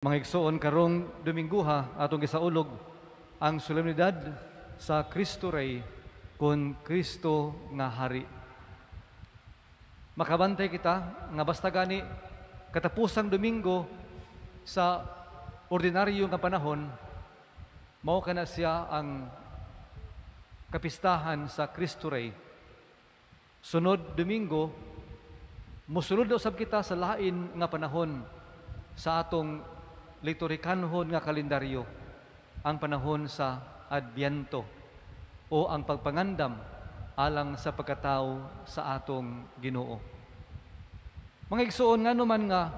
Mga igsoon karong Dominguha atong gisaulog ang solemnidad sa Cristo Rey kun Kristo nga Hari. Makabantay kita nga basta gani katapusang Domingo sa ordinaryo nga panahon, mao kana siya ang kapistahan sa Cristo Rey. Sunod Domingo, mosulod usab kita sa lain nga panahon sa atong liturhikanhon nga kalendaryo, ang panahon sa Adbyento o ang pagpangandam alang sa pagkatao sa atong Ginoo. Mga igsoon, nga naman nga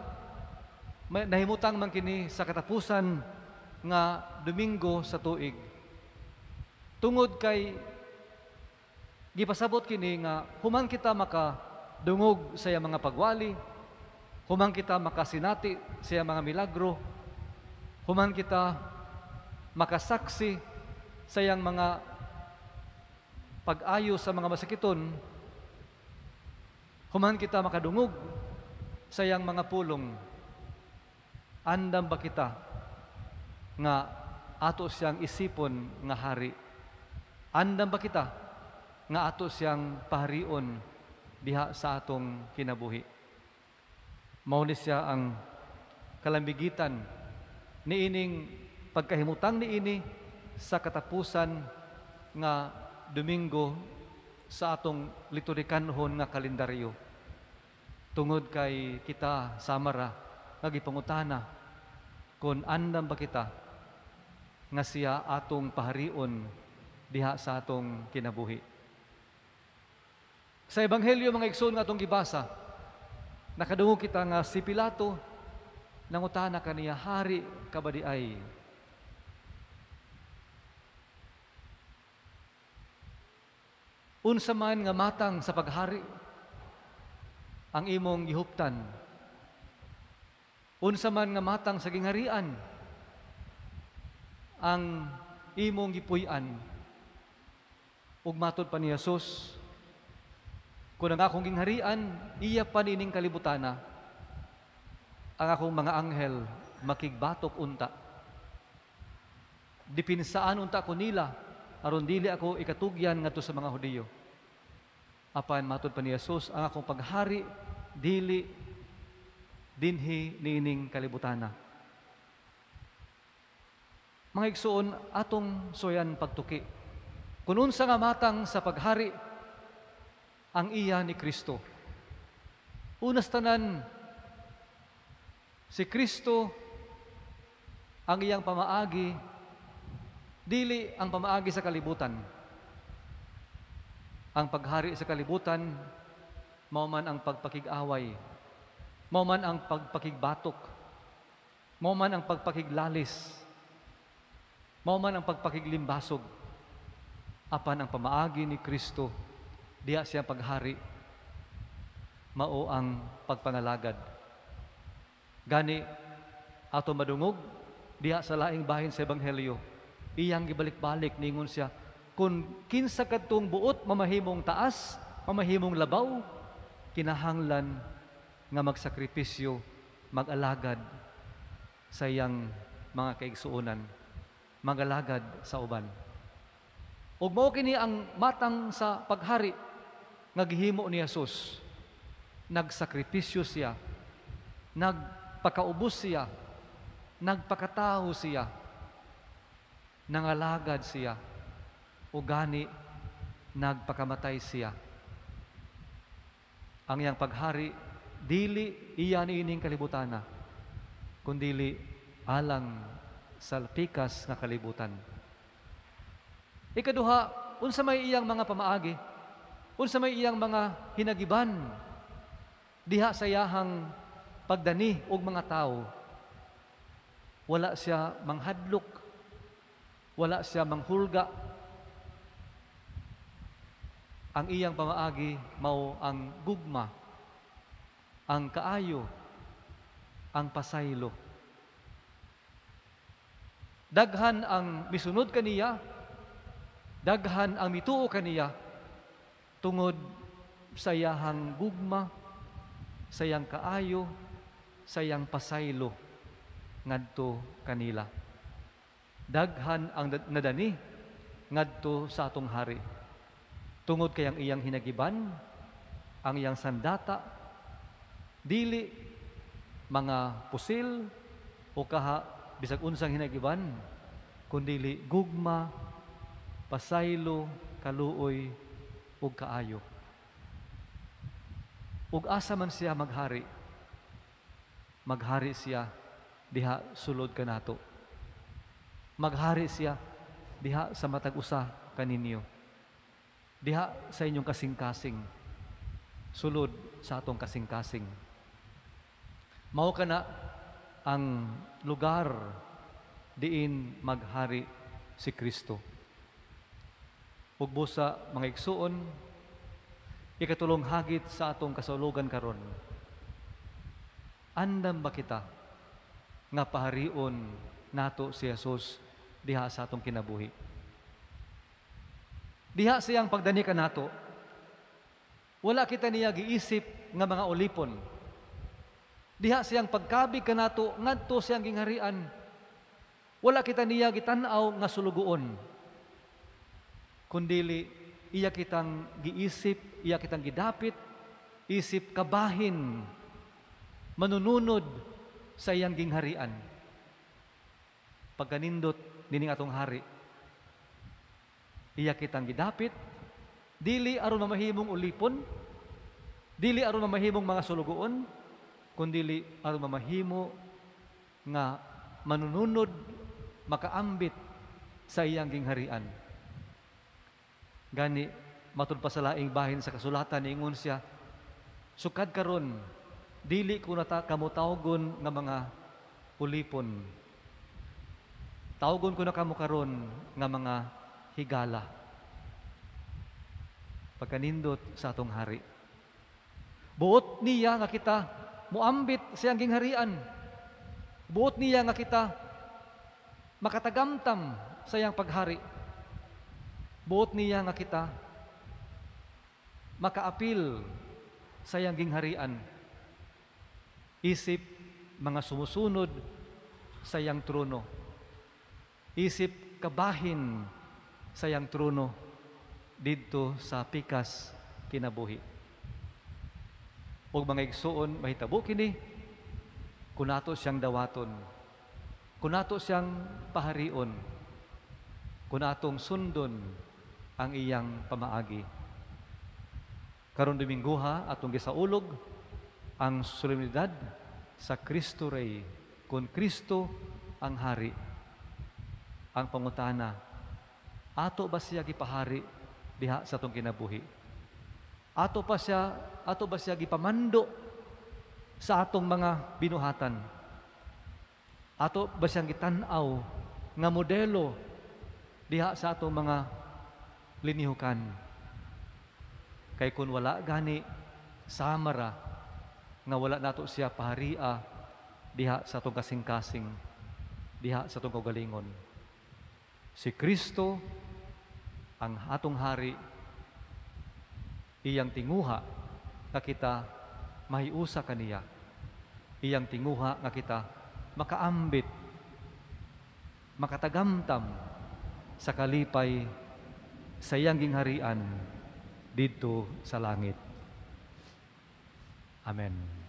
nahimutang man kini sa katapusan nga Domingo sa tuig, tungod kay gipasabot kini nga human kita makadungog sa iyang mga pagwali, human kita makasinati sa iyang mga milagro, human kita makasaksi sa iyang mga pag-ayo sa mga masakiton, human kita makadungog sa iyang mga pulong, andam ba kita nga ato siyang isipon nga hari? Andam ba kita nga ato siyang paharion diha sa atong kinabuhi? Mao ni siya ang kalambigitan niining pagkahimutang niini sa katapusan nga Domingo sa atong liturhikanhon nga kalendaryo. Tungod kay kita samara nga gipangutana kun andam ba kita nga siya atong paharion diha sa atong kinabuhi. Sa Ebanghelyo mga igsoon nga atong gibasa, nakadungog kita nga si Pilato nangutana kaniya, hari ka ba di ay? Unsa man nga matang sa paghari ang imong gihuptan? Unsa man nga matang sa gingharian ang imong gipuy-an? Ug matod pa ni Jesus, kung ang akong gingharian, iya pa nining kalibutana, ang akong mga anghel makigbatok unta. Dipinsaan unta ko nila, aron dili ako ikatugyan ngadto sa mga Hudiyo. Apan matod pa ni Jesus, ang akong paghari dili dinhi niining kalibutana. Mga igsoon, atong soyan pagtuki, kung unsa nga matang sa paghari ang iya ni Kristo. Unas tanan, si Kristo ang iyang pamaagi, dili ang pamaagi sa kalibutan. Ang paghari sa kalibutan, mao man ang pagpakig-away, mao man ang pagpakigbatok, mao man ang pagpakiglalis, mao man ang pagpakiglimbasog. Apan ang pamaagi ni Kristo, diha siya paghari, mao ang pagpangalagad. Gani, ato madungog diha sa laing bahin sa Ebanghelyo, iyang gibalik-balik ningon siya, kung kinsa kadtong buot mamahimong taas, mamahimong labaw, kinahanglan nga magsakripisyo, mag-alagad sa iyang mga kaigsuonan, mag-alagad sa uban. Ug mao kini ang matang sa paghari nga gihimo ni Jesus. Nagsakripisyo siya, nagpakaubos siya, nagpakatao siya, nangalagad siya, o gani nagpakamatay siya. Ang iyang paghari, dili iya niining kalibutana, kundili alang sa pikas nga kalibutan. Ikaduha, unsa may iyang mga pamaagi, unsa may iyang mga hinagiban diha sa iyahang pagdani og mga tao. Wala siya manghadlok, wala siya manghulga. Ang iyang pamaagi mao ang gugma, ang kaayo, ang pasaylo. Daghan ang misunod kaniya, daghan ang mituo kaniya tungod sa iyahang gugma, sa iyang kaayo, sa iyang pasaylo. ngadto kanila. Daghan ang nadani ngadto sa atong hari. Tungod kay ang iyang hinagiban, ang iyang sandata, dili mga pusil o kaha bisag unsang hinagiban, kundili gugma, pasaylo, kaluoy ug kaayo. Ug asa man siya maghari, maghari siya diha sulod kanato. Maghari siya diha sa matag usa kaninyo, diha sa inyong kasing-kasing, sulod sa atong kasing-kasing. Mao kana ang lugar diin maghari si Kristo. Ug busa mga igsuon, ikatulong hagit sa atong kasaulogan karon. Andam ba kita nga paharion nato si Jesus diha sa atong kinabuhi? Diha siyang pagdani kanato, wala kita niya giisip nga mga ulipon. Diha siyang pagkabig kanato ngadto siyang gingharian, wala kita niya gitan-aw nga sulugoon, kundili iya kitang giisip, iya kitang gidapit, isip kabahin, manununod sa iyang gingharian. Pagkanindot nining atong hari, iya kitang gidapit, dili aron mamahimong ulipon, dili aron mamahimong mga sulugoon, kundili aron mamahimo nga manununod, makaambit sa iyang gingharian. Gani matud pa sa laing bahin sa kasulatan, niingon siya, sukad karon dili ko nata kamo tawgon nga mga ulipon, tawgon ko na kamo karon nga mga higala. Pagkanindot sa atong hari, buot niya nga kita muambit sa iyang gingharian, buot niya nga kita makatagamtam sa iyang paghari, buot niya nga kita makaapil sa iyang gingharian, isip mga sumusunod sa iyang trono, isip kabahin sa iyang trono didto sa pikas kinabuhi. Ug mga igsuon, mahitabo kini kunato siyang dawaton, kunato siyang paharion, kunatong sundon ang iyang pamaagi. Karon Dominggoha atong gisaulog ang solemnidad sa Cristo Rey, kun Kristo ang hari. Ang pangutana, ato ba siya gipahari diha sa atong kinabuhi? Ato ba siya gipamando sa atong mga binuhatan? Ato ba siyang gitan-aw nga modelo diha sa atong mga linihukan? Kay kun wala gani, samara nga wala nato siya paharia diha sa atong kasing-kasing, diha sa atong kaugalingon. Si Kristo ang atong hari, iyang tinguha nga kita mahiusa kaniya, iyang tinguha nga kita makaambit, makatagamtam sa kalipay sa iyang gingharian didto sa langit. Amen.